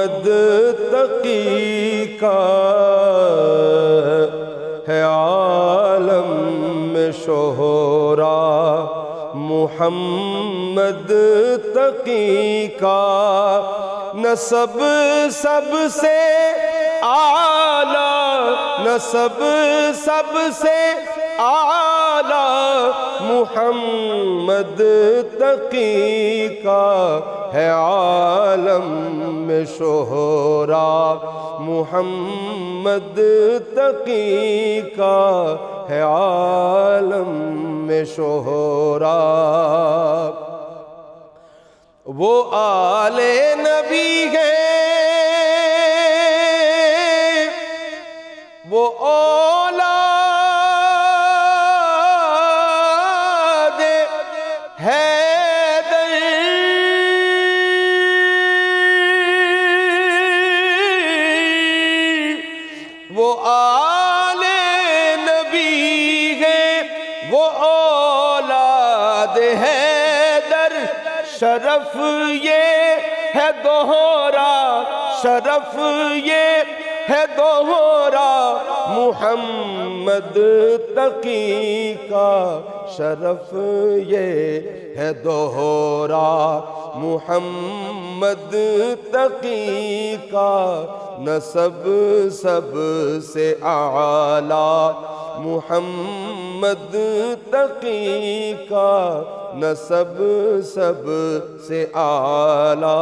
محمد تقی کا ہے عالم میں شہرا، محمد تقی کا نسب سب سے اعلیٰ، نسب سب سے اعلیٰ محمد تقی کا ہے عالم میں شہرا، محمد تقی کا ہے عالم میں شہرا۔ وہ آل نبی ہیں، وہ اولاد حیدر، وہ آل نبی ہیں، وہ اولاد حیدر، شرف یہ ہے دوہرا، شرف یہ ہے دوہرا محمد تقی کا، شرف یہ ہے دوہرا محمد تقی کا، نسب سب سے اعلیٰ محمد تقی کا، نسب سب سے اعلیٰ۔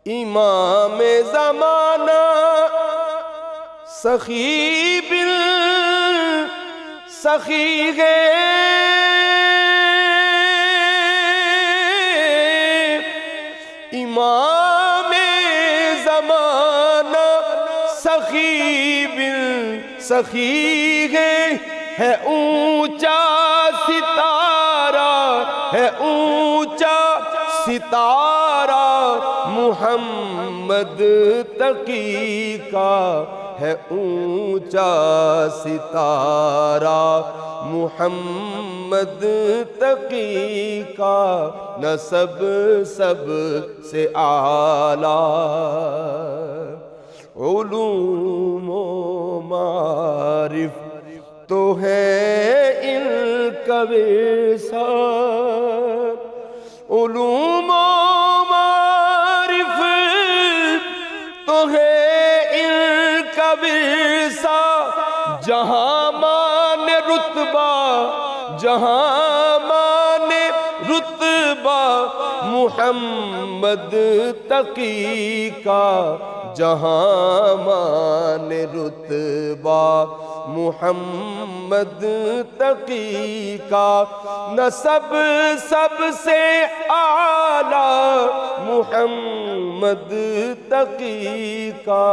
امام زمانہ سخی بن سخی ہے، امام زمانہ سخی بن سخی ہے اونچا ستارہ، ہے اونچا ستارہ محمد تقی کا، ہے اونچا ستارہ محمد تقی کا، نسب سب سے اعلیٰ۔ علوم و معارف تو ہے ان کا ورثہ، علوم و معارف تو ہے ان کا ورثہ، جہاں مان رتبہ، جہاں مان رتبہ محمد تقی کا، جہاں مان رتبہ محمد تقی کا، نسب سب سے اعلیٰ محمد تقی کا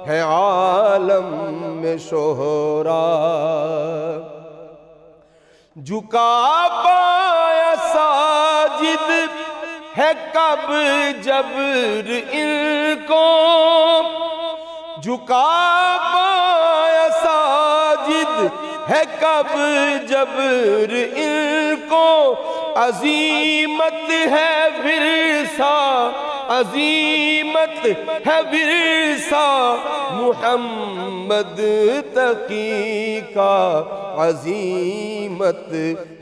ہے عالم میں شہرا۔ جھکا پایا ساجد ہے کب جبر ان کو، جھکا پایا ساجد ہے کب جبر ان کو، عظیمت ہے ورثہ، عظیمت ہے ورثہ محمد تقی کا، عظیمت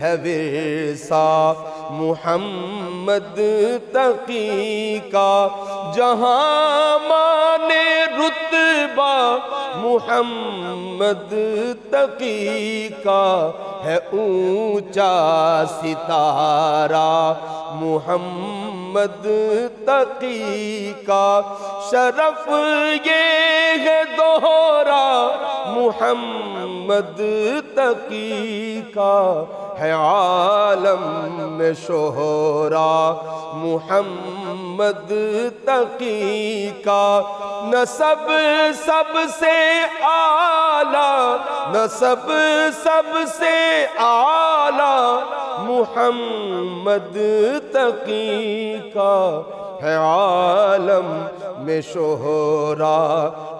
ہے ورثہ محمد تقی کا، جہاں مانے رتبہ محمد تقی کا، ہے اونچا ستارہ محمد تقی کا، شرف یہ ہے دوہرا محمد تقی کا، ہے عالم میں شہرا محمد تقی کا، نسب سب سے اعلیٰ، نسب سب سے اعلیٰ محمد تقی کا، ہے عالم میں شہرا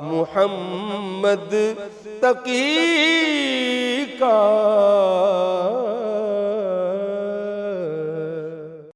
محمد تقی کا۔